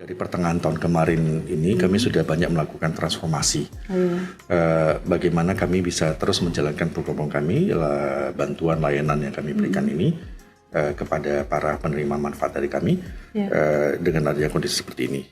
Dari pertengahan tahun kemarin ini kami sudah banyak melakukan transformasi. Bagaimana kami bisa terus menjalankan program kami, bantuan layanan yang kami berikan ini kepada para penerima manfaat dari kami dengan adanya kondisi seperti ini.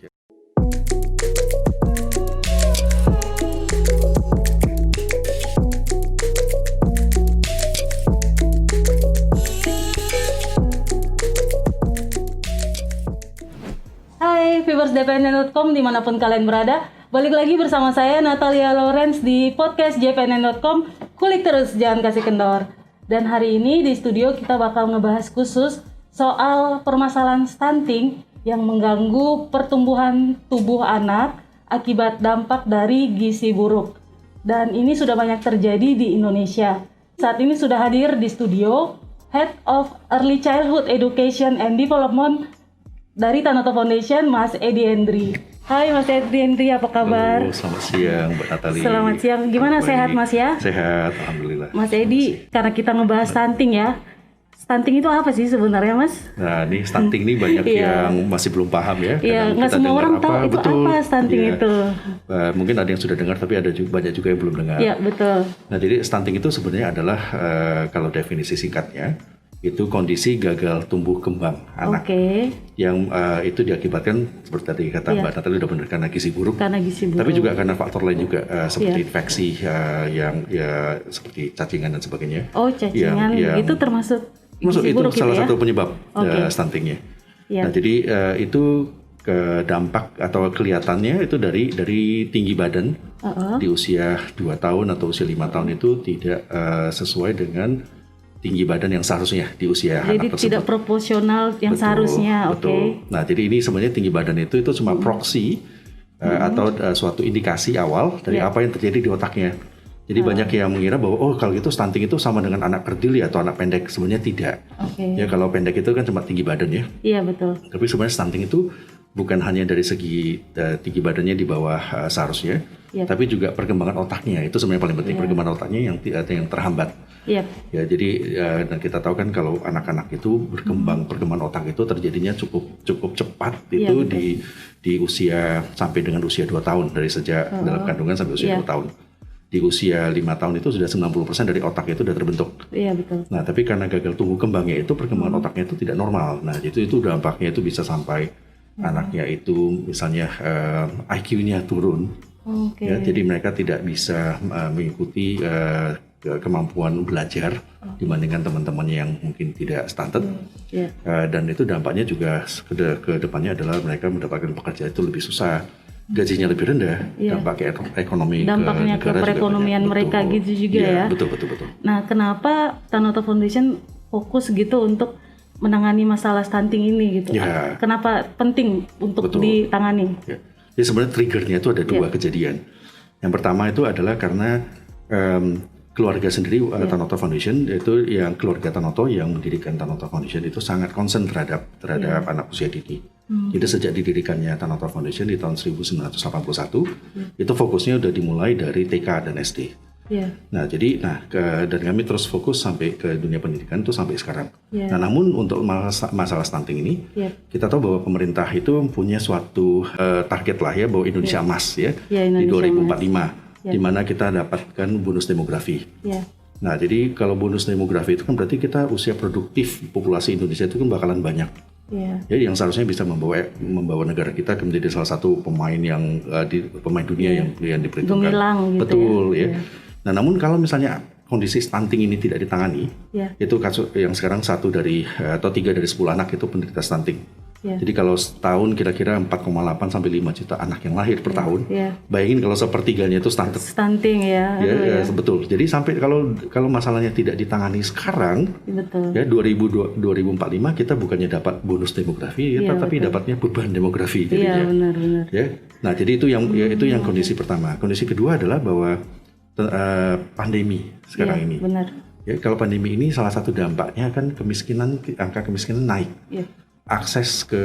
Hai viewers JPNN.com dimanapun kalian berada, balik lagi bersama saya Natalia Lawrence di podcast JPNN.com. Kulik terus, jangan kasih kendor. Dan hari ini di studio kita bakal ngebahas khusus soal permasalahan stunting yang mengganggu pertumbuhan tubuh anak akibat dampak dari gizi buruk. Dan ini sudah banyak terjadi di Indonesia. Saat ini sudah hadir di studio Head of Early Childhood Education and Development dari Tanoto Foundation, Mas Edi Hendri. Hai Mas Edi Hendri, apa kabar? Halo, selamat siang Mbak Natali. Selamat siang, gimana sehat Mas ya? Sehat, Alhamdulillah. Mas Edi, karena kita ngebahas stunting ya. Stunting itu apa sih sebenarnya Mas? Nah ini stunting ini banyak yang masih belum paham ya. Iya, nggak semua orang tahu itu apa stunting itu. Mungkin ada yang sudah dengar tapi ada juga, banyak juga yang belum dengar. Iya, betul. Nah jadi stunting itu sebenarnya adalah kalau definisi singkatnya itu kondisi gagal tumbuh kembang anak yang itu diakibatkan seperti tadi kata Mbak Natali udah benar karena gizi buruk. Tapi juga karena faktor lain juga seperti infeksi yang seperti cacingan dan sebagainya. Oh cacingan itu termasuk gizi itu buruk salah gitu ya? satu penyebab stuntingnya. Nah jadi itu ke dampak atau kelihatannya itu dari tinggi badan di usia 2 tahun atau usia 5 tahun itu tidak sesuai dengan tinggi badan yang seharusnya di usia anak tersebut. Jadi tidak proporsional yang seharusnya. Betul. Nah, jadi ini sebenarnya tinggi badan itu cuma proksi atau suatu indikasi awal dari apa yang terjadi di otaknya. Jadi banyak yang mengira bahwa kalau gitu stunting itu sama dengan anak kerdil atau anak pendek. Sebenarnya tidak. Ya kalau pendek itu kan cuma tinggi badan ya. Iya betul. Tapi sebenarnya stunting itu bukan hanya dari segi tinggi badannya di bawah seharusnya, tapi juga perkembangan otaknya itu sebenarnya paling penting. Perkembangan otaknya yang terhambat. Ya jadi dan kita tahu kan kalau anak-anak itu perkembangan otak itu terjadinya cukup cepat itu di usia sampai dengan usia 2 tahun dari sejak dalam kandungan sampai usia 2 tahun. Di usia 5 tahun itu sudah 90% dari otak itu sudah terbentuk. Iya betul. Nah tapi karena gagal tumbuh kembangnya itu perkembangan otaknya itu tidak normal. Nah itu dampaknya itu bisa sampai anaknya itu misalnya IQ-nya turun. Ya, jadi mereka tidak bisa mengikuti kemampuan belajar dibandingkan teman-temannya yang mungkin tidak stunted. Dan itu dampaknya juga ke depannya adalah mereka mendapatkan pekerjaan itu lebih susah. Gajinya lebih rendah, dampak ekonomi dampaknya ke perekonomian mereka gitu juga ya. Betul. Nah, kenapa Tanoto Foundation fokus gitu untuk menangani masalah stunting ini gitu? Kenapa penting untuk ditangani? Jadi sebenarnya triggernya itu ada 2 kejadian. Yang pertama itu adalah karena keluarga sendiri Tanoto Foundation, yaitu yang keluarga Tanoto yang mendirikan Tanoto Foundation itu sangat concern terhadap anak usia dini. Jadi sejak didirikannya Tanoto Foundation di tahun 1981 itu fokusnya udah dimulai dari TK dan SD. Nah jadi dan kami terus fokus sampai ke dunia pendidikan itu sampai sekarang. Nah namun untuk masalah stunting ini kita tahu bahwa pemerintah itu punya suatu target lah ya bahwa Indonesia emas di 2045 di mana kita dapatkan bonus demografi. Nah jadi kalau bonus demografi itu kan berarti kita usia produktif populasi Indonesia itu kan bakalan banyak. Jadi yang seharusnya bisa membawa negara kita menjadi salah satu pemain pemain dunia yang diperhitungkan. Gemilang gitu. Betul ya. Nah namun kalau misalnya kondisi stunting ini tidak ditangani, itu kasus yang sekarang 3 dari 10 anak itu penderita stunting. Jadi kalau setahun kira-kira 4,8 sampai 5 juta anak yang lahir per tahun. Bayangin kalau sepertiganya itu stunting ya. Betul. Jadi sampai kalau masalahnya tidak ditangani sekarang, ya 2045 kita bukannya dapat bonus demografi tapi dapatnya beban demografi jadinya. Benar. Ya. Nah, jadi itu yang kondisi pertama. Kondisi kedua adalah bahwa pandemi sekarang ini. Ya, kalau pandemi ini salah satu dampaknya kan angka kemiskinan naik. Akses ke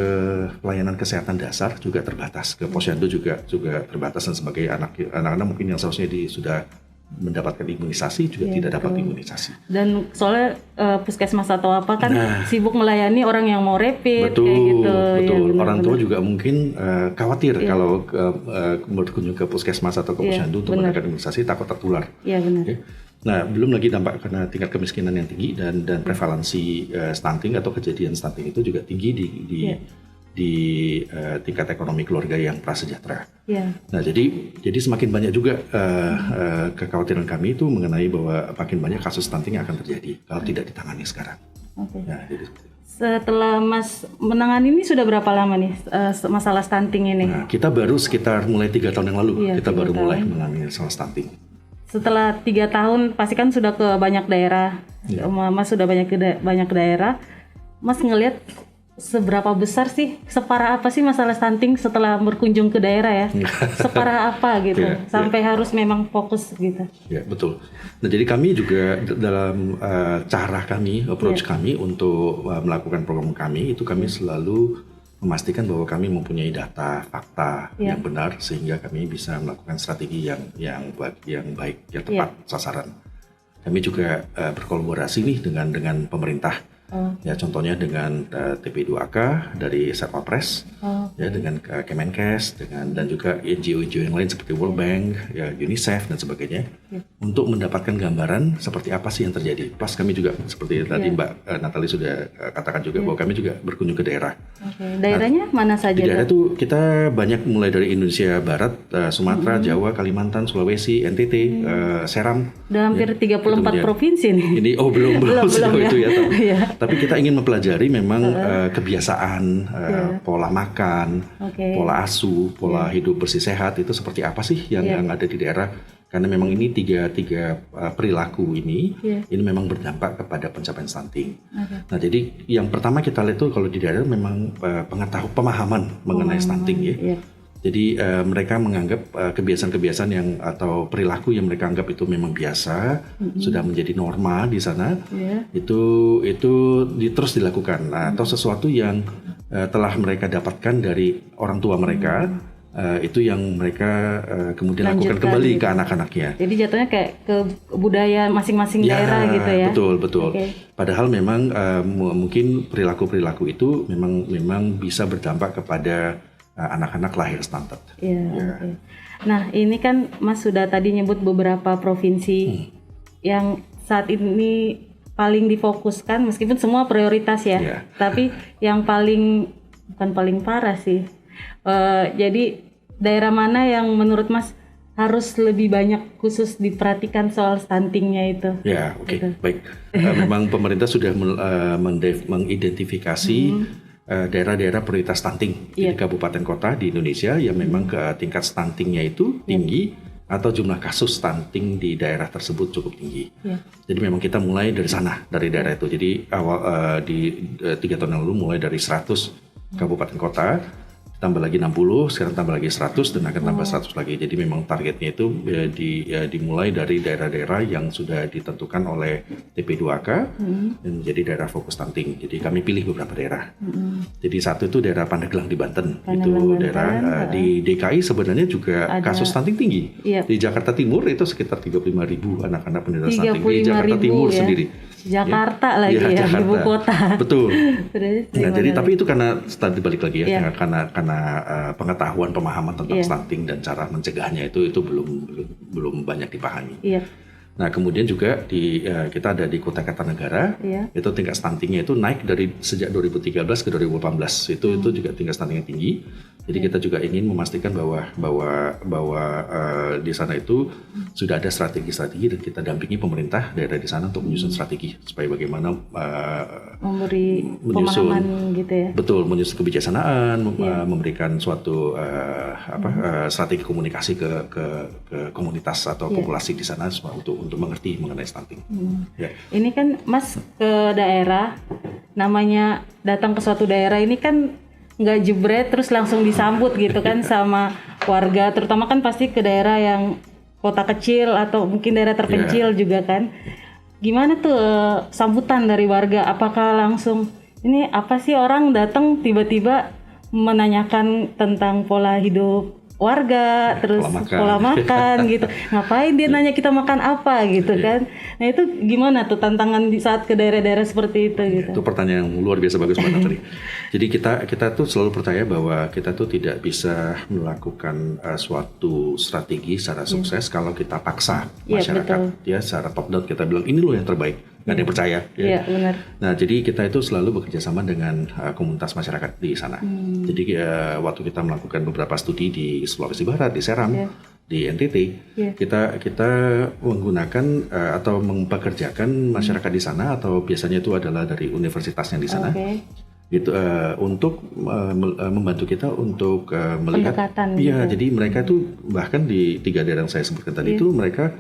pelayanan kesehatan dasar juga terbatas, ke posyandu juga terbatas dan sebagai anak-anak mungkin yang seharusnya sudah mendapatkan imunisasi juga tidak dapat imunisasi. Dan soalnya puskesmas atau apa kan sibuk melayani orang yang mau rapid betul, kayak gitu. Betul. Ya, orang tua juga mungkin khawatir kalau berkunjung ke puskesmas atau ke posyandu untuk mendapatkan imunisasi, takut tertular. Iya benar. Okay. Nah, belum lagi dampak karena tingkat kemiskinan yang tinggi dan prevalensi stunting atau kejadian stunting itu juga tinggi di tingkat ekonomi keluarga yang prasejahtera. Yeah. Nah, jadi semakin banyak juga kekhawatiran kami itu mengenai bahwa makin banyak kasus stunting yang akan terjadi kalau tidak ditangani sekarang. Okay. Nah, jadi setelah Mas menangani ini sudah berapa lama nih masalah stunting ini? Nah, kita baru sekitar mulai 3 tahun yang lalu kita baru mulai menangani masalah stunting. Setelah 3 tahun pasti kan sudah ke banyak daerah. Mas sudah banyak daerah. Mas ngelihat seberapa besar sih, separah apa sih masalah stunting setelah berkunjung ke daerah ya? Separah apa gitu, sampai harus memang fokus gitu. Ya, betul. Nah, jadi kami juga dalam cara kami, approach kami untuk melakukan program kami, itu kami selalu memastikan bahwa kami mempunyai data, fakta yang benar, sehingga kami bisa melakukan strategi yang baik, yang tepat sasaran. Kami juga berkolaborasi nih dengan pemerintah. Ya, contohnya dengan TP2AK dari Satpapres, ya dengan Kemenkes, dan juga NGO-NGO yang lain seperti World Bank, ya UNICEF dan sebagainya, untuk mendapatkan gambaran seperti apa sih yang terjadi. Plus kami juga seperti tadi Mbak Natalie sudah katakan juga bahwa kami juga berkunjung ke daerah. Daerahnya mana saja? Di daerah itu kita banyak mulai dari Indonesia Barat, Sumatera, Jawa, Kalimantan, Sulawesi, NTT, Seram. Udah hampir 34 provinsi nih. Ini belum sejauh itu ya. Tapi kita ingin mempelajari memang kebiasaan, pola makan, pola asuh, pola hidup bersih sehat itu seperti apa sih yang ada di daerah. Karena memang ini tiga perilaku ini memang berdampak kepada pencapaian stunting. Nah, jadi yang pertama kita lihat tuh kalau di daerah memang pemahaman mengenai stunting ya. Jadi mereka menganggap kebiasaan-kebiasaan atau perilaku yang mereka anggap itu memang biasa, sudah menjadi norma di sana, itu terus dilakukan. Nah, atau sesuatu yang telah mereka dapatkan dari orang tua mereka, itu yang mereka kemudian lakukan kembali ke anak-anaknya. Jadi jatuhnya kayak ke budaya masing-masing daerah gitu ya? Betul. Padahal memang mungkin perilaku-perilaku itu memang bisa berdampak kepada anak-anak lahir stunted. Nah, ini kan Mas sudah tadi nyebut beberapa provinsi yang saat ini paling difokuskan, meskipun semua prioritas ya. Tapi yang bukan paling parah sih. Jadi daerah mana yang menurut Mas harus lebih banyak khusus diperhatikan soal stuntingnya itu? Ya, oke. Baik. Memang pemerintah sudah mengidentifikasi daerah-daerah prioritas stunting di kabupaten kota di Indonesia yang memang tingkat stuntingnya itu tinggi atau jumlah kasus stunting di daerah tersebut cukup tinggi. Jadi memang kita mulai dari sana, dari daerah itu. Jadi awal di 3 tahun yang lalu mulai dari 100 kabupaten kota, tambah lagi 60, sekarang tambah lagi 100 dan akan tambah 100 lagi. Jadi memang targetnya itu dimulai dari daerah-daerah yang sudah ditentukan oleh TP2AK dan menjadi daerah fokus stunting. Jadi kami pilih beberapa daerah. Jadi satu itu daerah Pandeglang di Banten. Itu daerah di DKI sebenarnya juga kasus stunting tinggi. Di Jakarta Timur itu sekitar 35.000 anak-anak penderita stunting di Jakarta Timur sendiri. Jakarta lagi ya, ibu kota. Betul. Nah, jadi tapi itu karena tadi balik lagi ya, karena pengetahuan pemahaman tentang stunting dan cara mencegahnya itu belum banyak dipahami. Nah, kemudian juga kita ada di Kutai Kartanegara, itu tingkat stuntingnya itu naik dari sejak 2013 ke 2018. Itu juga tingkat stunting yang tinggi. Jadi kita juga ingin memastikan bahwa di sana itu sudah ada strategi-strategi dan kita dampingi pemerintah daerah di sana untuk menyusun strategi supaya bagaimana memberi pemahaman gitu ya. Betul, menyusun kebijaksanaan, memberikan suatu strategi komunikasi ke komunitas atau populasi di sana untuk mengerti mengenai stunting. Ini kan Mas ke daerah, namanya datang ke suatu daerah ini kan nggak jebret terus langsung disambut gitu kan sama warga, terutama kan pasti ke daerah yang kota kecil atau mungkin daerah terpencil juga kan. Gimana tuh sambutan dari warga? Apakah langsung ini apa sih orang datang tiba-tiba menanyakan tentang pola hidup warga, terus pola makan gitu. Ngapain dia nanya kita makan apa gitu kan? Nah itu gimana tuh tantangan di saat ke daerah-daerah seperti itu gitu? Itu pertanyaan yang luar biasa bagus banget tadi. Jadi kita tuh selalu percaya bahwa kita tuh tidak bisa melakukan suatu strategi secara sukses kalau kita paksa masyarakat ya secara top down kita bilang ini loh yang terbaik. Nggak ada yang percaya. Iya, benar. Nah, jadi kita itu selalu bekerja sama dengan komunitas masyarakat di sana. Jadi waktu kita melakukan beberapa studi di Sulawesi Barat, di Seram, di NTT, kita menggunakan atau mempekerjakan masyarakat di sana atau biasanya itu adalah dari universitasnya di sana. Gitu untuk membantu kita untuk melihat. Iya, jadi mereka itu bahkan di 3 daerah yang saya sebutkan tadi itu mereka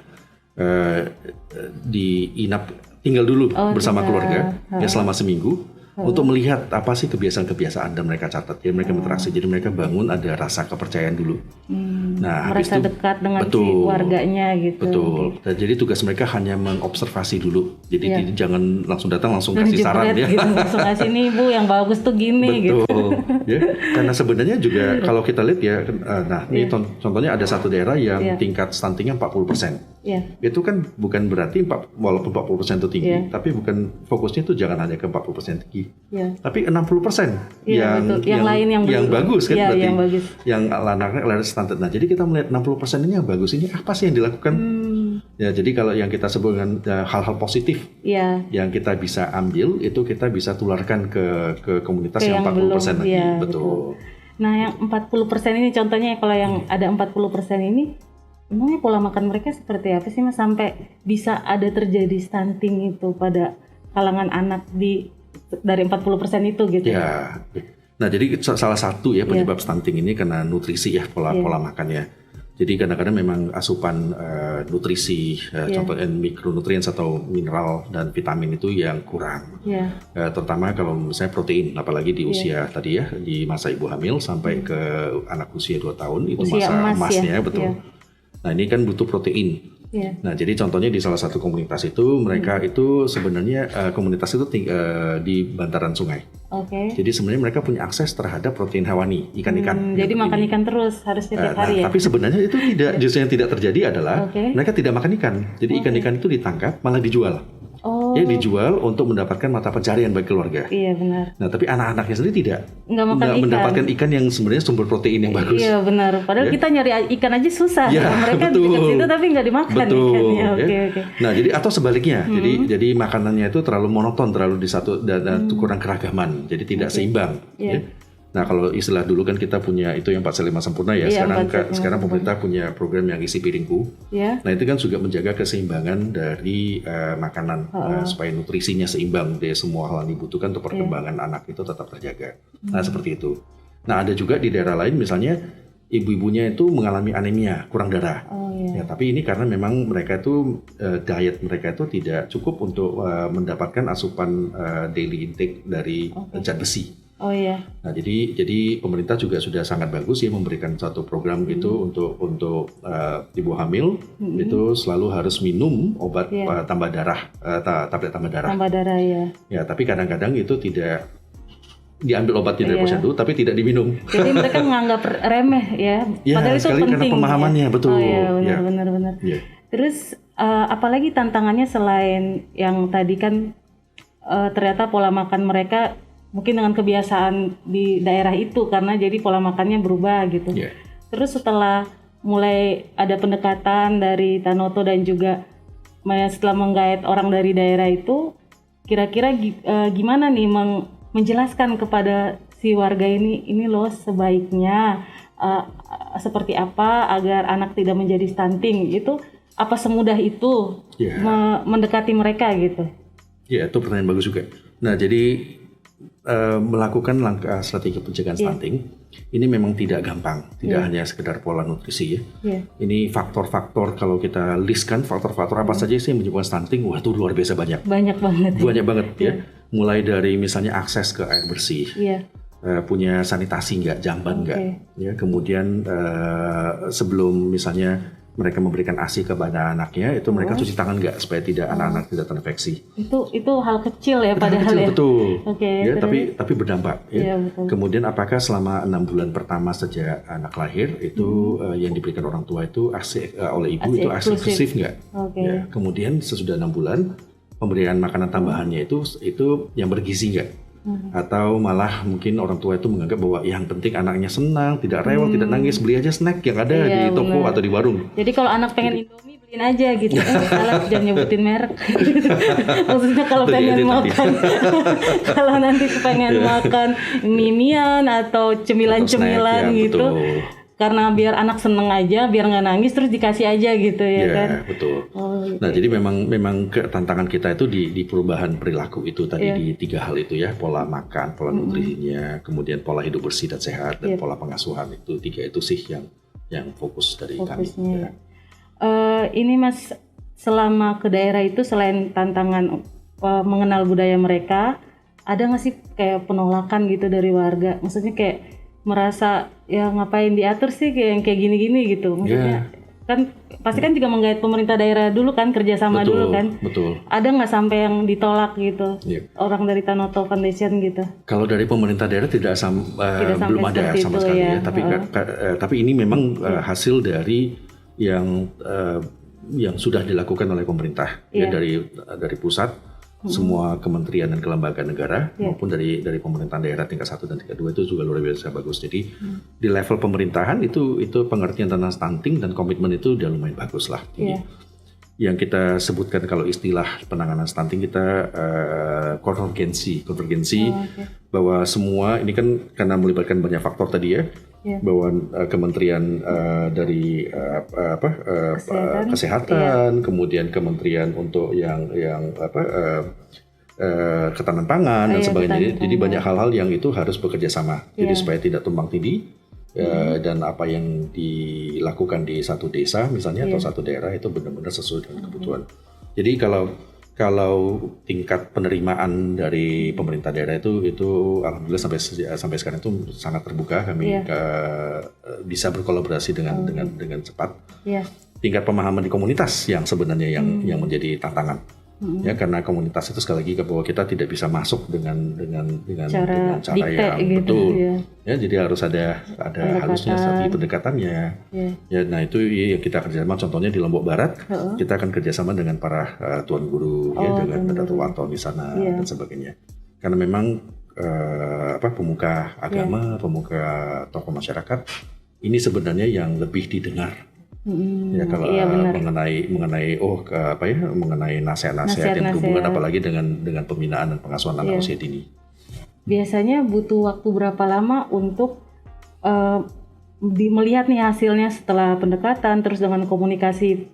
diinap tinggal dulu bersama keluarga ya selama seminggu untuk melihat apa sih kebiasaan-kebiasaan dan mereka catat ya mereka interaksi jadi mereka bangun ada rasa kepercayaan dulu. Nah merasa dekat dengan si warganya gitu. Betul. Dan jadi tugas mereka hanya mengobservasi dulu. Jadi jangan langsung datang langsung kasih saran ya. Gitu, langsung kasih nih Bu yang bagus tuh gini. Betul. Ya. Karena sebenarnya juga kalau kita lihat ya, nah ini contohnya ada satu daerah yang tingkat stuntingnya 40%. Itu kan bukan berarti walaupun 40% itu tinggi, tapi bukan fokusnya itu jangan hanya ke 40% tinggi, tapi 60% yang lain yang bagus kan berarti yang bagus. Yang anaknya stunted. Nah jadi kita melihat 60% ini yang bagus ini apa sih yang dilakukan? Ya jadi kalau yang kita sebut dengan hal-hal positif yang kita bisa ambil itu kita bisa tularkan ke komunitas yang 40% lagi. Betul. Nah yang 40% ini contohnya kalau yang ada 40% ini emangnya pola makan mereka seperti apa sih Mas sampai bisa ada terjadi stunting itu pada kalangan anak dari 40% itu gitu? Ya. Nah jadi salah satu ya penyebab stunting ini karena nutrisi ya pola makannya. Jadi kadang-kadang memang asupan nutrisi, contohnya mikronutrien atau mineral dan vitamin itu yang kurang. Terutama kalau misalnya protein, apalagi di usia tadi ya di masa ibu hamil sampai ke anak usia 2 tahun itu usia masa emasnya betul. Nah ini kan butuh protein. Nah jadi contohnya di salah satu komunitas itu mereka itu sebenarnya komunitas itu di bantaran sungai. Jadi sebenarnya mereka punya akses terhadap protein hewani ikan-ikan. Jadi makan ikan terus harus setiap hari ya. Tapi sebenarnya itu tidak justru yang tidak terjadi adalah mereka tidak makan ikan. Jadi ikan-ikan itu ditangkap malah dijual. Ya dijual untuk mendapatkan mata pencarian bagi keluarga. Iya benar. Nah tapi anak-anaknya sendiri tidak mendapatkan ikan yang sebenarnya sumber protein yang bagus. Iya benar. Padahal kita nyari ikan aja susah. Mereka dekat situ tapi nggak dimakan ikannya. Nah jadi atau sebaliknya. Jadi makanannya itu terlalu monoton, terlalu di satu dan kurang keragaman. Jadi tidak seimbang. Nah kalau istilah dulu kan kita punya itu yang 4/5 sempurna ya. Sekarang pemerintah punya program yang isi piringku. Nah itu kan juga menjaga keseimbangan dari makanan supaya nutrisinya seimbang dari semua hal yang dibutuhkan untuk perkembangan anak itu tetap terjaga. Nah seperti itu. Nah ada juga di daerah lain misalnya ibu-ibunya itu mengalami anemia, kurang darah. Ya tapi ini karena memang mereka itu diet mereka itu tidak cukup untuk mendapatkan asupan daily intake dari zat besi. Nah jadi pemerintah juga sudah sangat bagus ya memberikan satu program gitu untuk ibu hamil itu selalu harus minum obat tambah darah, tablet tambah darah. Ya tapi kadang-kadang itu tidak diambil obatnya dari posyandu tapi tidak diminum. Jadi mereka menganggap remeh ya. Padahal itu penting. Karena pemahamannya betul. Benar. Terus apalagi tantangannya selain yang tadi kan ternyata pola makan mereka mungkin dengan kebiasaan di daerah itu karena jadi pola makannya berubah gitu. Terus setelah mulai ada pendekatan dari Tanoto dan juga setelah menggait orang dari daerah itu, kira-kira gimana nih menjelaskan kepada si warga ini loh sebaiknya seperti apa agar anak tidak menjadi stunting, itu apa semudah itu mendekati mereka gitu? Ya itu pertanyaan bagus juga. Nah jadi melakukan langkah strategi pencegahan stunting ini memang tidak gampang, tidak hanya sekedar pola nutrisi ya. Ini faktor-faktor kalau kita listkan faktor-faktor apa saja sih yang menyebabkan stunting, wah itu luar biasa banyak. Banyak banget ya. Mulai dari misalnya akses ke air bersih, punya sanitasi nggak, jamban nggak, ya. Kemudian sebelum misalnya mereka memberikan ASI kepada anaknya itu mereka cuci tangan nggak supaya tidak anak-anak tidak terinfeksi. Itu hal kecil ya padahal kecil, ya. Betul. Oke. Ya, tapi berdampak. Ya. Betul. Kemudian apakah selama 6 bulan pertama sejak anak lahir itu yang diberikan orang tua itu ASI oleh ibu itu ASI eksklusif nggak? Ya. Kemudian sesudah 6 bulan pemberian makanan tambahannya itu yang bergizi nggak? Atau malah mungkin orang tua itu menganggap bahwa yang penting anaknya senang, tidak rewel, tidak nangis, beli aja snack yang ada di toko atau di warung. Jadi kalau anak pengen Indomie beliin aja gitu. Salah jangan nyebutin merek. Maksudnya kalau pengen makan, kalau nanti pengen makan mie-mian atau cemilan-cemilan gitu. Betul. Karena biar anak seneng aja, biar nggak nangis terus dikasih aja gitu ya kan? Betul. Nah jadi memang tantangan kita itu di perubahan perilaku itu tadi di 3 hal itu ya, pola makan, pola nutrisinya, kemudian pola hidup bersih dan sehat dan pola pengasuhan itu 3 itu sih yang fokus dari kami. Ya. Ini Mas, selama ke daerah itu selain tantangan mengenal budaya mereka, ada nggak sih kayak penolakan gitu dari warga? Maksudnya kayak merasa ya ngapain diatur sih kayak gini-gini gitu, maksudnya kan pasti kan juga menggait pemerintah daerah dulu kan, kerjasama dulu kan. Betul. Ada nggak sampai yang ditolak gitu orang dari Tanoto Foundation gitu? Kalau dari pemerintah daerah belum ada sama sekali ya. Tapi ini memang hasil dari yang sudah dilakukan oleh pemerintah ya, dari pusat. Semua kementerian dan kelembagaan negara maupun dari pemerintahan daerah tingkat 1 dan tingkat 2 itu juga luar biasa bagus. Jadi di level pemerintahan itu pengertian tentang stunting dan komitmen itu udah lumayan bagus lah. Yang kita sebutkan kalau istilah penanganan stunting kita konvergensi bahwa semua ini kan karena melibatkan banyak faktor tadi ya. Bahwa kementerian dari kesehatan, kemudian kementerian untuk yang ketahanan pangan dan sebagainya. Jadi banyak hal-hal yang itu harus bekerja sama. Jadi supaya tidak tumbang tindih dan apa yang dilakukan di satu desa misalnya atau satu daerah itu benar-benar sesuai dengan kebutuhan. Jadi kalau tingkat penerimaan dari pemerintah daerah itu alhamdulillah sampai sekarang itu sangat terbuka, kami bisa berkolaborasi dengan cepat. Tingkat pemahaman di komunitas yang sebenarnya yang menjadi tantangan. Ya karena komunitas itu sekali lagi bahwa kita tidak bisa masuk dengan cara yang gitu, betul. Ya jadi harus ada harusnya strategi pendekatannya. Ya nah itu yang kita kerjasama, contohnya di Lombok Barat kita akan kerjasama dengan para tuan guru dengan Dato' Wanto di sana dan sebagainya. Karena memang pemuka agama, pemuka tokoh masyarakat ini sebenarnya yang lebih didengar. Ya kalau mengenai nasihat-nasihat yang berhubungan apalagi dengan pembinaan dan pengasuhan anak usia dini. Biasanya butuh waktu berapa lama untuk melihat nih hasilnya setelah pendekatan terus dengan komunikasi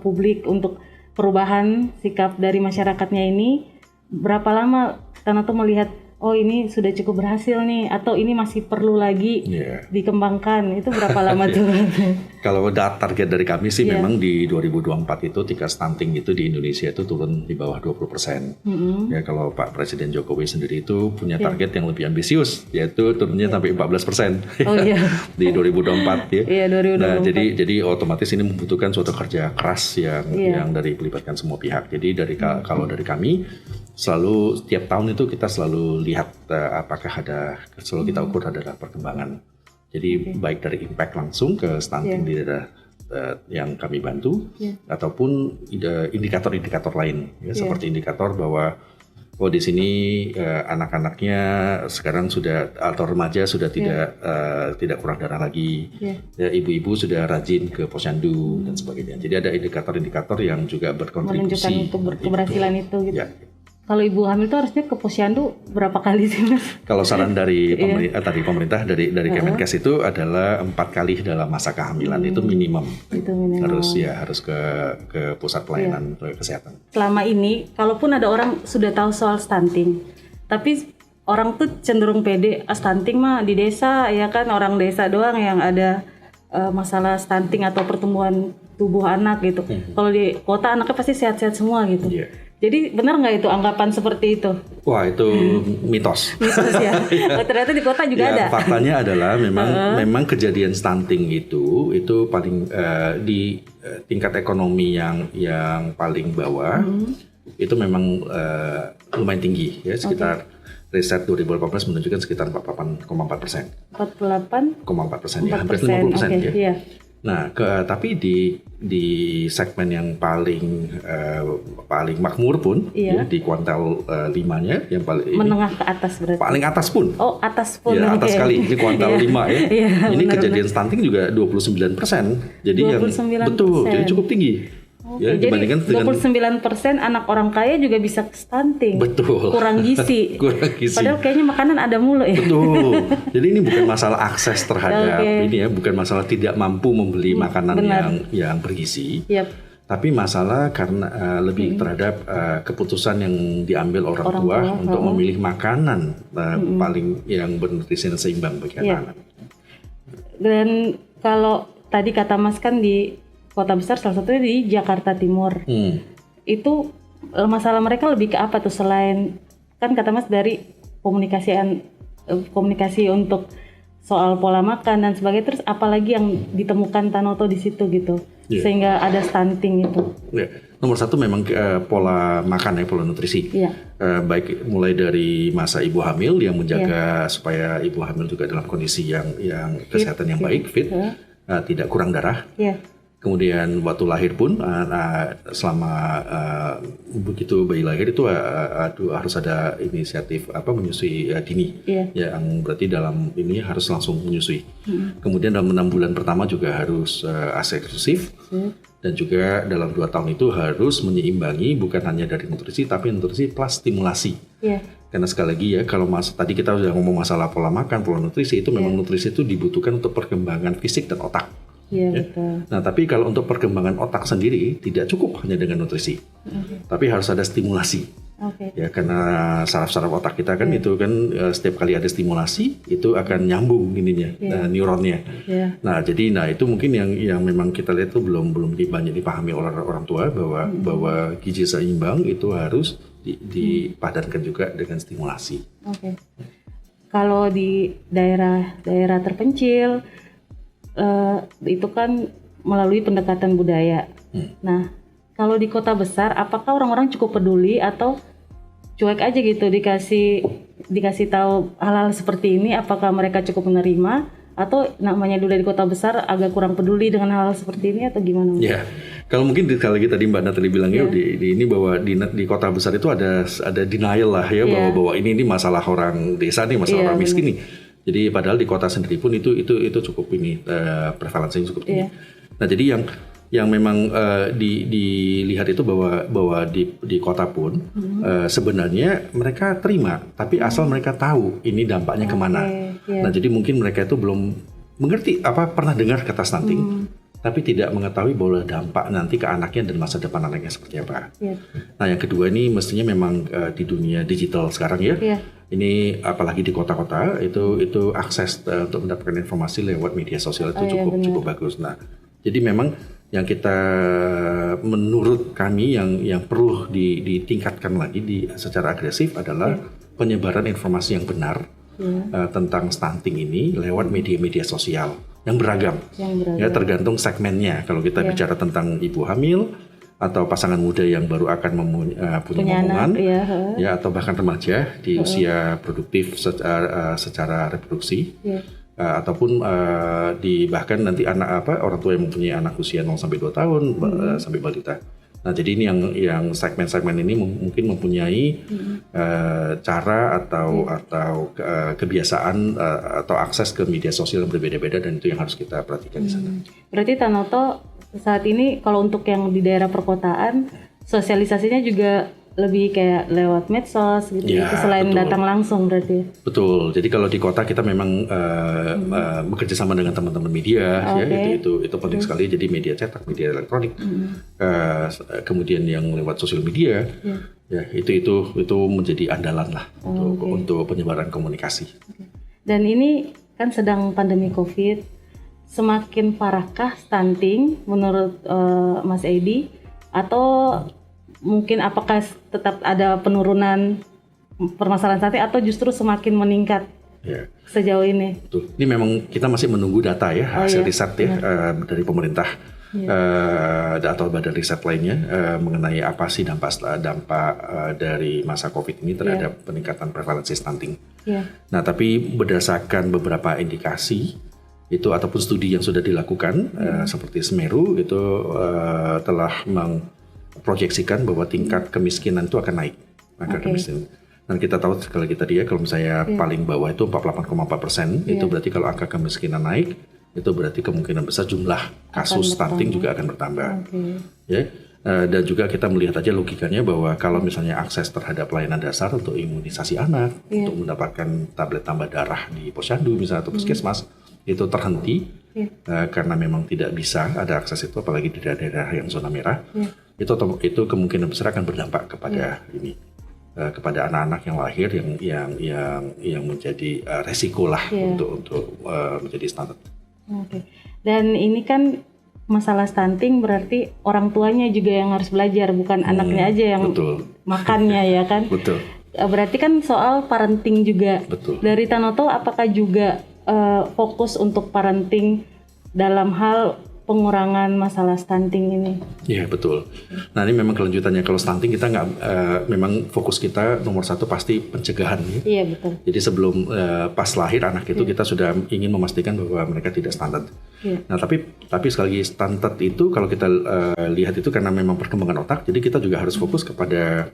publik untuk perubahan sikap dari masyarakatnya ini, berapa lama Tanoto melihat ini sudah cukup berhasil nih, atau ini masih perlu lagi dikembangkan, itu berapa lama tuh? Kalau target dari kami sih memang di 2024 itu tingkat stunting itu di Indonesia itu turun di bawah 20%. Ya kalau Pak Presiden Jokowi sendiri itu punya target yang lebih ambisius, yaitu turunnya sampai 14% di 2024 ya. Nah jadi otomatis ini membutuhkan suatu kerja keras yang dari melibatkan semua pihak. Jadi kalau dari kami selalu setiap tahun itu kita selalu lihat apakah selalu kita ukur adalah perkembangan. Jadi baik dari impact langsung ke stunting di daerah yang kami bantu ataupun indikator-indikator lain seperti indikator bahwa di sini anak-anaknya sekarang sudah atau remaja sudah tidak kurang darah lagi. Ya, ibu-ibu sudah rajin ke posyandu dan sebagainya. Jadi ada indikator-indikator yang juga berkontribusi menunjukkan untuk keberhasilan itu gitu. Kalau ibu hamil itu harusnya ke posyandu berapa kali sih Mas? Kalau saran dari pemerintah dari Kemenkes itu adalah 4 kali dalam masa kehamilan itu minimum. Harus ke pusat pelayanan kesehatan. Selama ini kalaupun ada orang sudah tahu soal stunting, tapi orang tuh cenderung pede, stunting mah di desa ya kan, orang desa doang yang ada masalah stunting atau pertumbuhan tubuh anak gitu. Kalau di kota anaknya pasti sehat-sehat semua gitu. Jadi benar nggak itu anggapan seperti itu? Wah, itu mitos. Mitos ya. Oh, ternyata di kota juga ada. Faktanya adalah memang kejadian stunting itu paling di tingkat ekonomi yang paling bawah itu memang lumayan tinggi ya, sekitar riset 2018 menunjukkan sekitar 48,4%. 48,4%. Ya, hampir 50% ya. Iya. Nah, tapi di segmen yang paling makmur pun, ya, di kuartal 5-nya yang paling menengah ke atas berarti. Paling atas pun. Oh, atas pun. Ya, atas sekali di kuartal 5 ya. Ini benar, kejadian stunting juga 29%. Jadi 29%. betul, jadi cukup tinggi. Ya, jadi 29% anak orang kaya juga bisa stunting. Betul. Kurang gizi. Kurang gizi. Padahal kayaknya makanan ada mulu ya. Betul. Jadi ini bukan masalah akses terhadap ini ya, bukan masalah tidak mampu membeli makanan yang bergizi. Yep. Tapi masalah karena lebih terhadap keputusan yang diambil orang tua untuk memilih makanan paling yang bernutrisi dan seimbang bagi anak-anak. Dan kalau tadi kata Mas kan di kota besar, salah satunya di Jakarta Timur. Itu masalah mereka lebih ke apa tuh, selain kan kata Mas dari komunikasi untuk soal pola makan dan sebagainya, terus apalagi yang ditemukan Tanoto di situ gitu, sehingga ada stunting itu. Nomor satu memang pola makan ya, pola nutrisi. Baik mulai dari masa ibu hamil yang menjaga supaya ibu hamil juga dalam kondisi yang kesehatan yang baik, fit, tidak kurang darah. Kemudian waktu lahir pun selama begitu bayi lahir itu harus ada inisiatif menyusui dini, yang berarti dalam ini harus langsung menyusui. Kemudian dalam 6 bulan pertama juga harus ASI eksklusif, dan juga dalam 2 tahun itu harus menyeimbangi bukan hanya dari nutrisi tapi nutrisi plus stimulasi. Karena sekali lagi ya, kalau tadi kita sudah ngomong masalah pola makan, pola nutrisi itu memang nutrisi itu dibutuhkan untuk perkembangan fisik dan otak. Betul. Nah, tapi kalau untuk perkembangan otak sendiri tidak cukup hanya dengan nutrisi, tapi harus ada stimulasi. Ya, karena saraf-saraf otak kita kan itu kan setiap kali ada stimulasi itu akan nyambung ininya, neuronnya. Nah, jadi itu mungkin yang memang kita lihat itu belum banyak dipahami oleh orang tua bahwa gizi seimbang itu harus dipadankan juga dengan stimulasi. Kalau di daerah terpencil itu kan melalui pendekatan budaya. Nah, kalau di kota besar, apakah orang-orang cukup peduli atau cuek aja gitu dikasih tahu hal-hal seperti ini? Apakah mereka cukup menerima atau namanya dulu di kota besar agak kurang peduli dengan hal-hal seperti ini atau gimana? Ya, kalau mungkin sekali lagi tadi Mbak Nathalie bilang di ini bahwa di kota besar itu ada denial lah ya, bahwa ini masalah orang desa nih, masalah orang miskin nih. Jadi padahal di kota sendiri pun itu cukup prevalensinya cukup tinggi. Nah, jadi yang memang dilihat itu bahwa di kota pun sebenarnya mereka terima, tapi asal mereka tahu ini dampaknya kemana. Nah, jadi mungkin mereka itu belum mengerti pernah dengar kata stunting, tapi tidak mengetahui bahwa dampak nanti ke anaknya dan masa depan anaknya seperti apa. Nah, yang kedua ini mestinya memang di dunia digital sekarang ya. Ini apalagi di kota-kota itu akses untuk mendapatkan informasi lewat media sosial itu cukup bagus. Nah, jadi memang yang kita menurut kami yang perlu ditingkatkan lagi secara agresif adalah penyebaran informasi yang benar tentang stunting ini lewat media-media sosial yang beragam. Ya, tergantung segmennya. Kalau kita bicara tentang ibu hamil atau pasangan muda yang baru akan punya momongan, atau bahkan remaja di usia produktif secara reproduksi, ataupun bahkan nanti orang tua yang mempunyai anak usia 0 sampai 2 tahun sampai balita. Nah, jadi ini yang segmen-segmen ini mungkin mempunyai cara atau kebiasaan atau akses ke media sosial yang berbeda-beda, dan itu yang harus kita perhatikan di sana. Berarti Tanoto saat ini kalau untuk yang di daerah perkotaan sosialisasinya juga lebih kayak lewat medsos gitu, selain datang langsung berarti. Betul. Jadi kalau di kota kita memang bekerja sama dengan teman-teman media, itu penting sekali. Jadi media cetak, media elektronik, kemudian yang lewat sosial media, itu menjadi andalan lah untuk penyebaran komunikasi. Dan ini kan sedang pandemi COVID. Semakin parahkah stunting menurut Mas Edi, atau mungkin apakah tetap ada penurunan permasalahan stunting atau justru semakin meningkat sejauh ini? Betul. Ini memang kita masih menunggu data ya, hasil riset ya dari pemerintah atau badan riset lainnya mengenai apa sih dampak dari masa COVID ini terhadap peningkatan prevalensi stunting. Nah, tapi berdasarkan beberapa indikasi itu ataupun studi yang sudah dilakukan seperti Semeru itu telah memproyeksikan bahwa tingkat kemiskinan itu akan naik. Kemiskinan. Dan kita tahu sekali tadi ya, kalau misalnya paling bawah itu 48,4%, itu berarti kalau angka kemiskinan naik, itu berarti kemungkinan besar jumlah kasus stunting juga akan bertambah. Ya, dan juga kita melihat aja logikanya bahwa kalau misalnya akses terhadap pelayanan dasar untuk imunisasi anak, untuk mendapatkan tablet tambah darah di posyandu misalnya atau puskesmas, itu terhenti karena memang tidak bisa ada akses itu, apalagi di daerah-daerah yang zona merah, itu kemungkinan besar akan berdampak kepada kepada anak-anak yang lahir yang menjadi resiko lah untuk menjadi stunted. Dan ini kan masalah stunting berarti orang tuanya juga yang harus belajar, bukan anaknya aja yang makannya ya kan? Betul. Berarti kan soal parenting juga. Betul. Dari Tanoto apakah juga fokus untuk parenting dalam hal pengurangan masalah stunting ini? Iya betul. Nah ini memang kelanjutannya, kalau stunting kita nggak, memang fokus kita nomor satu pasti pencegahan ya. Iya betul. Jadi sebelum pas lahir anak itu kita sudah ingin memastikan bahwa mereka tidak stunted. Nah tapi sekali lagi stunted itu kalau kita lihat itu karena memang perkembangan otak, jadi kita juga harus fokus kepada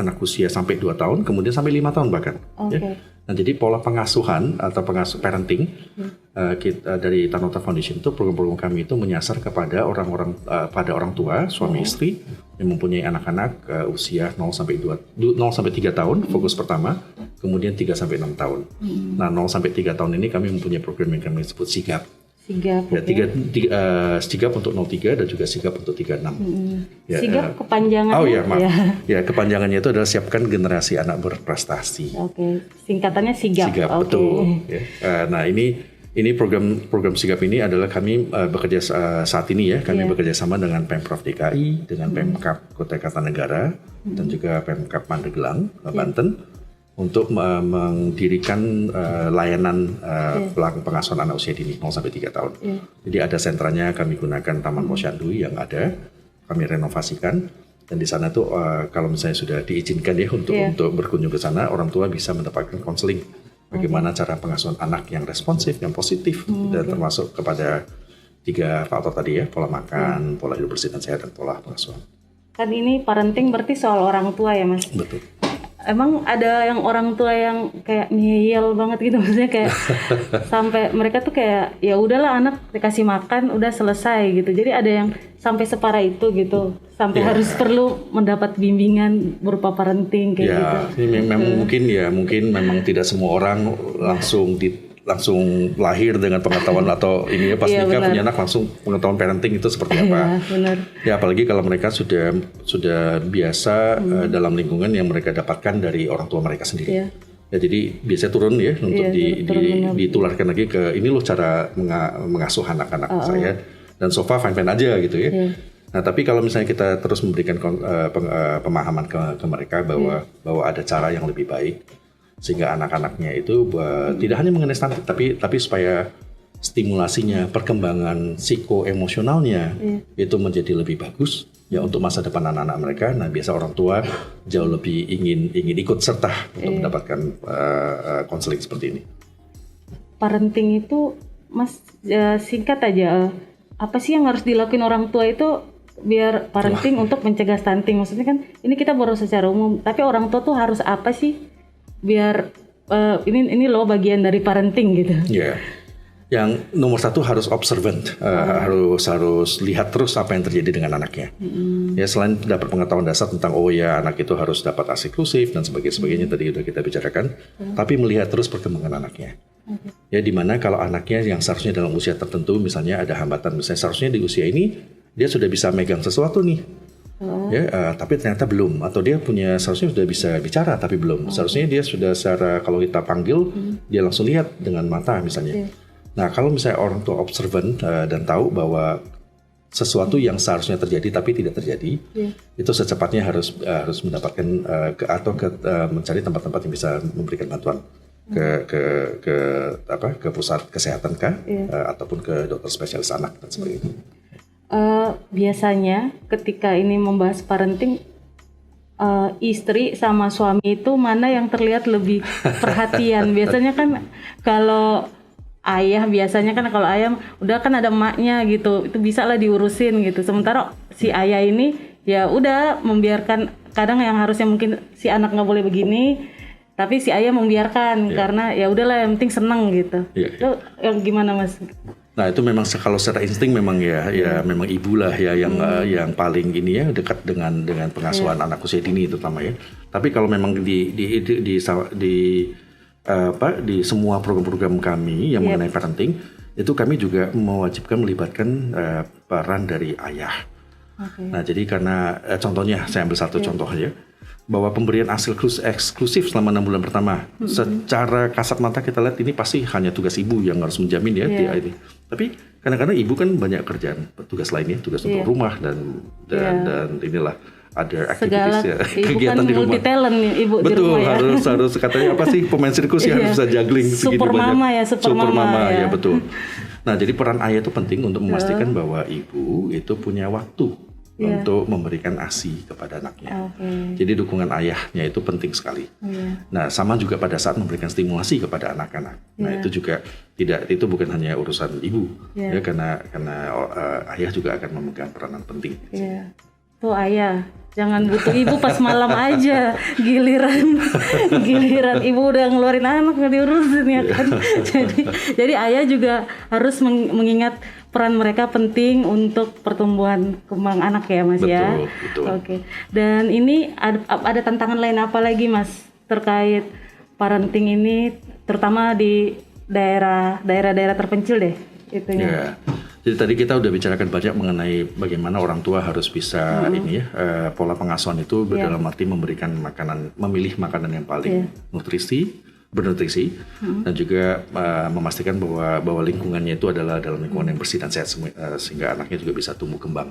anak usia sampai 2 tahun, kemudian sampai 5 tahun bahkan. Ya. Nah, jadi pola pengasuhan atau parenting kita dari Tanoto Foundation itu, program-program kami itu menyasar kepada orang tua, suami istri yang mempunyai anak-anak usia 0 sampai 3 tahun, fokus pertama, kemudian 3 sampai 6 tahun. Nah, 0 sampai 3 tahun ini kami mempunyai program yang kami sebut SIGAP. SIGAP. Ya, SIGAP untuk 03 dan juga SIGAP untuk 36. Ya, SIGAP kepanjangannya? Oh ya, maaf. Ya, kepanjangannya itu adalah siapkan generasi anak berprestasi. Singkatannya SIGAP. SIGAP, betul. Ya. Nah, ini program SIGAP ini adalah kami bekerja saat ini ya, kami bekerja sama dengan Pemprov DKI, dengan Pemkab Kota Kartanegara, dan juga Pemkab Pandeglang, Banten, untuk mendirikan layanan pengasuhan anak usia dini 0 sampai 3 tahun. Jadi ada sentranya, kami gunakan Taman Posyandu yang ada, kami renovasikan, dan di sana tuh kalau misalnya sudah diizinkan ya untuk berkunjung ke sana, orang tua bisa mendapatkan konseling bagaimana cara pengasuhan anak yang responsif, yang positif, dan termasuk kepada 3 faktor tadi ya, pola makan, pola hidup bersih dan sehat, dan pola pengasuhan. Kan ini parenting berarti soal orang tua ya Mas? Betul. Emang ada yang orang tua yang kayak ngeyel banget gitu, maksudnya kayak sampai mereka tuh kayak ya udahlah anak dikasih makan udah selesai gitu. Jadi ada yang sampai separah itu gitu, sampai harus perlu mendapat bimbingan berupa parenting kayak gitu. Ini memang mungkin memang tidak semua orang langsung lahir dengan pengetahuan atau ini ya pas nikah punya anak langsung pengetahuan parenting itu seperti apa. Benar. Ya apalagi kalau mereka sudah biasa dalam lingkungan yang mereka dapatkan dari orang tua mereka sendiri. Ya jadi biasanya turun ya untuk ditularkan lagi ke ini loh cara mengasuh anak-anak saya, dan so far fine aja gitu ya. Nah tapi kalau misalnya kita terus memberikan pemahaman ke mereka bahwa ada cara yang lebih baik, sehingga anak-anaknya itu tidak hanya mengenai stunting tapi supaya stimulasinya, perkembangan psikoemosionalnya itu menjadi lebih bagus ya untuk masa depan anak-anak mereka. Nah biasa orang tua jauh lebih ingin ikut serta untuk mendapatkan konseling seperti ini. Parenting itu Mas, singkat aja, apa sih yang harus dilakuin orang tua itu biar parenting untuk mencegah stunting? Maksudnya kan ini kita baru secara umum, tapi orang tua tuh harus apa sih biar ini loh bagian dari parenting gitu. Iya. Yang nomor satu harus observant, harus lihat terus apa yang terjadi dengan anaknya. Ya selain dapat pengetahuan dasar tentang anak itu harus dapat ASI inklusif dan sebagainya tadi sudah kita bicarakan, tapi melihat terus perkembangan anaknya. Ya dimana kalau anaknya yang seharusnya dalam usia tertentu misalnya ada hambatan, misalnya seharusnya di usia ini dia sudah bisa megang sesuatu nih. Tapi ternyata belum, atau dia seharusnya sudah bisa bicara tapi belum. Seharusnya dia sudah secara kalau kita panggil dia langsung lihat dengan mata misalnya. Nah kalau misalnya orang tua observant dan tahu bahwa sesuatu yang seharusnya terjadi tapi tidak terjadi, itu secepatnya harus mendapatkan mencari tempat-tempat yang bisa memberikan bantuan ke pusat kesehatan ataupun ke dokter spesialis anak dan sebagainya. Biasanya ketika ini membahas parenting, istri sama suami itu mana yang terlihat lebih perhatian? Biasanya kan kalau ayah, kalau ayah udah kan ada emaknya gitu, itu bisa lah diurusin gitu. Sementara si ayah ini ya udah membiarkan, kadang yang harusnya mungkin si anak nggak boleh begini, tapi si ayah membiarkan karena ya udahlah yang penting seneng gitu. Itu yang gimana Mas? Nah itu memang kalau secara insting memang ya memang ibu lah ya yang paling ini ya dekat dengan pengasuhan anak usia dini terutama ya. Tapi kalau memang di semua program-program kami yang mengenai parenting itu kami juga mewajibkan melibatkan peran dari ayah. Nah jadi karena contohnya saya ambil satu contoh aja, bahwa pemberian ASI eksklusif selama 6 bulan pertama secara kasat mata kita lihat ini pasti hanya tugas ibu yang harus menjamin ya ini. Tapi kadang-kadang ibu kan banyak kerjaan tugas lainnya, tugas untuk rumah dan inilah ada aktivitas kegiatan di rumah. Multi talent ibu betul, di rumah ya. harus katanya apa sih pemain sirkus yang harus bisa juggling segitu banyak. Super mama ya betul. Nah jadi peran ayah itu penting untuk memastikan bahwa ibu itu punya waktu untuk memberikan ASI kepada anaknya. Jadi dukungan ayahnya itu penting sekali. Nah sama juga pada saat memberikan stimulasi kepada anak-anak. Nah itu juga itu bukan hanya urusan ibu ya karena ayah juga akan memegang peranan penting. Tuh ayah, jangan butuh ibu pas malam aja, giliran ibu udah ngeluarin anak nggak diurusin ya kan. Jadi ayah juga harus mengingat peran mereka penting untuk pertumbuhan kembang anak ya Mas. Betul. Oke. Dan ini ada tantangan lain apa lagi Mas terkait parenting ini, terutama di daerah-daerah terpencil deh itunya. Jadi tadi kita udah bicarakan banyak mengenai bagaimana orang tua harus bisa pola pengasuhan itu dalam arti memilih makanan yang paling bernutrisi dan juga memastikan bahwa lingkungannya itu adalah dalam lingkungan yang bersih dan sehat sehingga anaknya juga bisa tumbuh kembang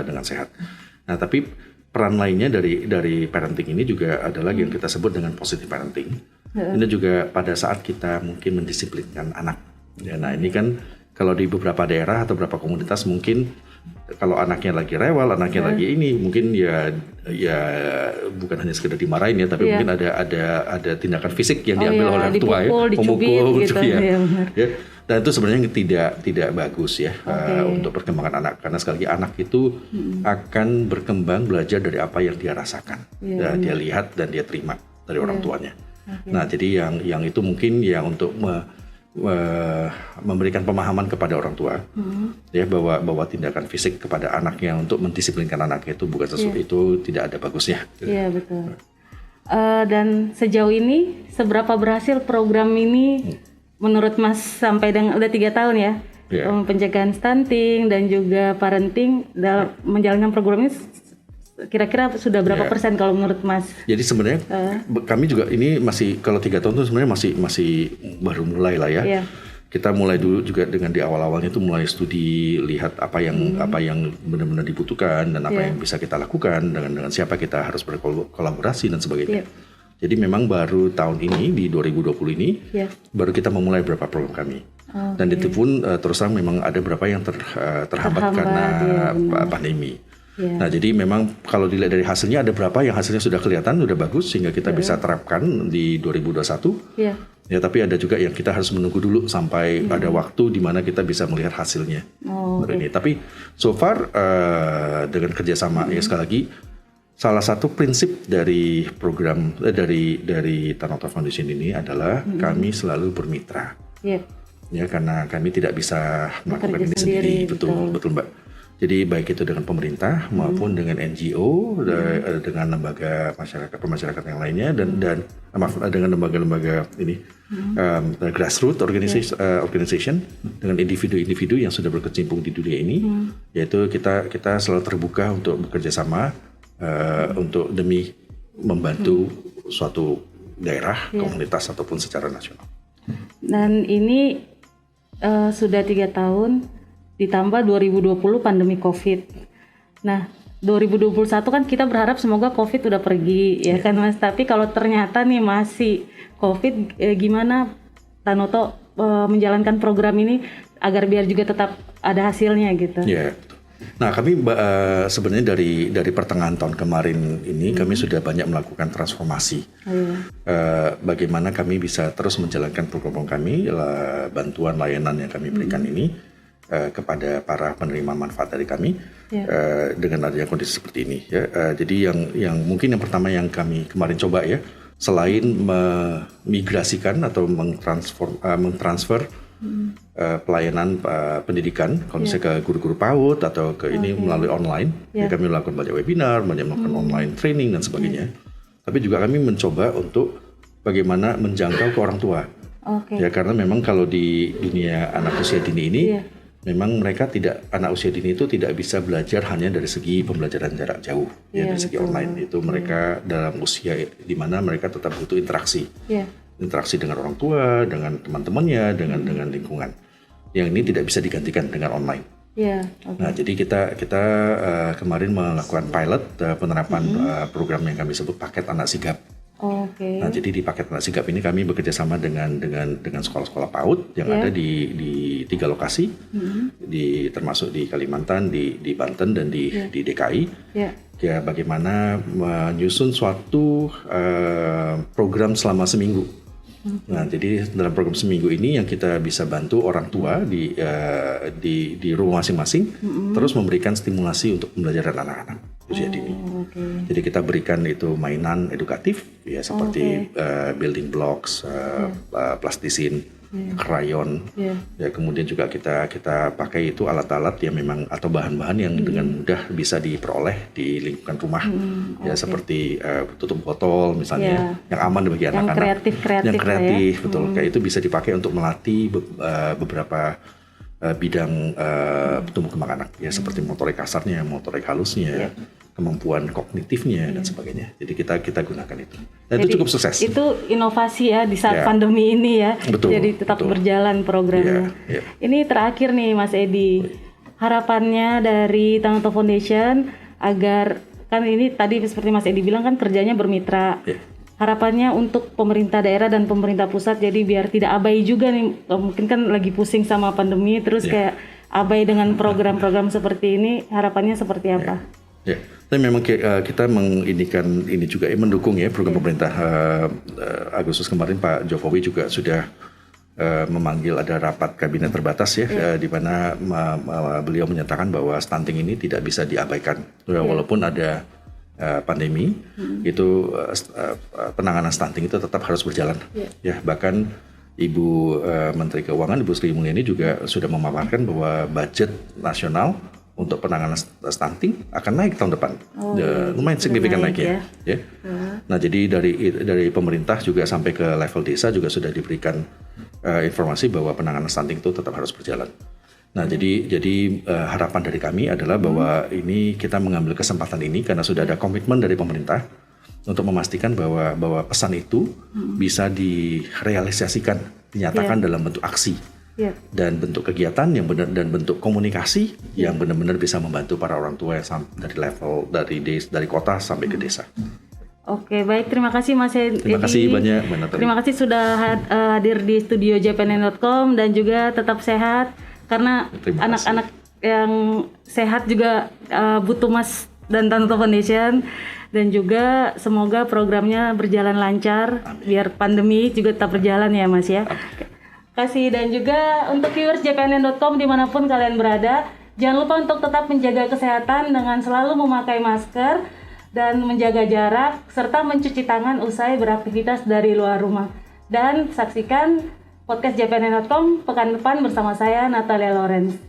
dengan sehat. Nah, tapi peran lainnya dari parenting ini juga adalah yang kita sebut dengan positive parenting. Ini juga pada saat kita mungkin mendisiplinkan anak. Nah, ini kan kalau di beberapa daerah atau beberapa komunitas mungkin kalau anaknya lagi rewel, anaknya lagi ini mungkin ya bukan hanya sekedar dimarahin ya, tapi mungkin ada tindakan fisik yang diambil oleh orang tua memukul gitu ya. Dan itu sebenarnya tidak bagus ya untuk perkembangan anak, karena sekali lagi anak itu akan berkembang belajar dari apa yang dia rasakan, dia lihat dan dia terima dari orang tuanya. Nah jadi yang itu mungkin yang untuk memberikan pemahaman kepada orang tua ya bahwa tindakan fisik kepada anaknya untuk mendisiplinkan anaknya itu bukan sesuatu itu tidak ada bagusnya. Iya betul. Dan sejauh ini seberapa berhasil program ini menurut Mas sampai dengan udah 3 tahun ya pencegahan stunting dan juga parenting dalam menjalankan program ini kira-kira sudah berapa persen kalau menurut Mas? Jadi sebenarnya kami juga ini masih kalau 3 tahun itu sebenarnya masih baru mulai lah ya. Kita mulai dulu juga dengan di awal-awalnya itu mulai studi, lihat apa yang benar-benar dibutuhkan dan apa yang bisa kita lakukan dengan siapa kita harus berkolaborasi dan sebagainya. Jadi memang baru tahun ini di 2020 ini baru kita memulai beberapa program kami. Dan itu pun terus terang memang ada beberapa yang terhambat karena pandemi. Nah jadi memang kalau dilihat dari hasilnya ada berapa yang hasilnya sudah kelihatan sudah bagus sehingga kita bisa terapkan di 2021. Ya tapi ada juga yang kita harus menunggu dulu sampai ada waktu di mana kita bisa melihat hasilnya. Ini. Tapi so far dengan kerjasama ya sekali lagi salah satu prinsip dari program dari Tanoto Foundation ini adalah kami selalu bermitra. Ya karena kami tidak bisa melakukan ini sendiri. Betul Mbak. Jadi baik itu dengan pemerintah maupun dengan NGO, dengan lembaga masyarakat yang lainnya dan dengan lembaga-lembaga ini grassroots organization dengan individu-individu yang sudah berkecimpung di dunia ini, yaitu kita selalu terbuka untuk bekerja sama untuk demi membantu suatu daerah, komunitas ataupun secara nasional. Dan ini sudah 3 tahun. ditambah 2020 pandemi COVID. Nah, 2021 kan kita berharap semoga COVID udah pergi ya kan Mas. Tapi kalau ternyata nih masih COVID, gimana Tanoto menjalankan program ini agar biar juga tetap ada hasilnya gitu? Ya. Nah, kami sebenarnya dari pertengahan tahun kemarin ini kami sudah banyak melakukan transformasi. Bagaimana kami bisa terus menjalankan program kami, bantuan layanan yang kami berikan ini kepada para penerima manfaat dari kami dengan adanya kondisi seperti ini. Jadi yang mungkin yang pertama yang kami kemarin coba ya, selain memigrasikan atau mentransfer pelayanan pendidikan, kalau misalnya ke guru-guru PAUD atau ke ini melalui online, kami melakukan banyak webinar, melakukan online training dan sebagainya. Tapi juga kami mencoba untuk bagaimana menjangkau ke orang tua. Ya, karena memang kalau di dunia anak usia dini ini, memang anak usia dini itu tidak bisa belajar hanya dari segi pembelajaran jarak jauh, dari segi online. Itu mereka dalam usia di mana mereka tetap butuh interaksi. Interaksi dengan orang tua, dengan teman-temannya, dengan lingkungan. Yang ini tidak bisa digantikan dengan online. Nah, jadi kita kemarin melakukan pilot penerapan program yang kami sebut paket anak sigap. Nah, jadi di paket anak sigap ini kami bekerja sama dengan sekolah-sekolah PAUD yang ada di 3 lokasi, termasuk di Kalimantan, di Banten dan di DKI. Ya, bagaimana menyusun suatu program selama seminggu. Nah, jadi dalam program seminggu ini yang kita bisa bantu orang tua di rumah masing-masing, terus memberikan stimulasi untuk pembelajaran anak-anak usia dini. Jadi kita berikan itu mainan edukatif, ya seperti building blocks, plastisin, krayon. Ya, kemudian juga kita pakai itu alat-alat yang memang atau bahan-bahan yang dengan mudah bisa diperoleh di lingkungan rumah. Seperti tutup botol misalnya, yang aman bagi anak-anak. Yang kreatif, betul. Kayak itu bisa dipakai untuk melatih beberapa bidang tumbuh kembang anak, ya seperti motorik kasarnya, motorik halusnya, kemampuan kognitifnya dan sebagainya. Jadi kita gunakan itu. Dan jadi, itu cukup sukses. Itu inovasi ya di saat pandemi ini ya. Betul, jadi tetap berjalan programnya. Ini terakhir nih Mas Edi, harapannya dari Tanoto Foundation agar, kan ini tadi seperti Mas Edi bilang kan kerjanya bermitra. Harapannya untuk pemerintah daerah dan pemerintah pusat, jadi biar tidak abai juga nih, mungkin kan lagi pusing sama pandemi terus kayak abai dengan program-program seperti ini, harapannya seperti apa? Tapi memang kita mengindikan ini juga mendukung ya program pemerintah. Agustus kemarin Pak Jokowi juga sudah memanggil ada rapat kabinet terbatas ya, di mana beliau menyatakan bahwa stunting ini tidak bisa diabaikan, walaupun ada pandemi, itu penanganan stunting itu tetap harus berjalan. Ya, bahkan Ibu Menteri Keuangan, Ibu Sri Mulyani juga sudah memaparkan bahwa budget nasional untuk penanganan stunting akan naik tahun depan. Lumayan signifikan naik ya. Nah, jadi dari pemerintah juga sampai ke level desa juga sudah diberikan informasi bahwa penanganan stunting itu tetap harus berjalan. Nah, jadi harapan dari kami adalah bahwa ini kita mengambil kesempatan ini karena sudah ada komitmen dari pemerintah untuk memastikan bahwa pesan itu bisa direalisasikan, dinyatakan dalam bentuk aksi dan bentuk kegiatan yang benar dan bentuk komunikasi yang benar-benar bisa membantu para orang tua yang dari level dari kota sampai ke desa. Oke, baik, terima kasih Mas Edi. Terima kasih banyak, Mbak Natali. Terima kasih sudah hadir di studio jpnn.com dan juga tetap sehat. Karena anak-anak yang sehat juga butuh Mas dan Tanoto Foundation, dan juga semoga programnya berjalan lancar. Biar pandemi juga tetap berjalan ya Mas ya. Kasih, dan juga untuk viewers jpnn.com dimanapun kalian berada, jangan lupa untuk tetap menjaga kesehatan dengan selalu memakai masker dan menjaga jarak serta mencuci tangan usai beraktivitas dari luar rumah. Dan saksikan podcast jpnn.com pekan depan bersama saya Natalia Lorenz.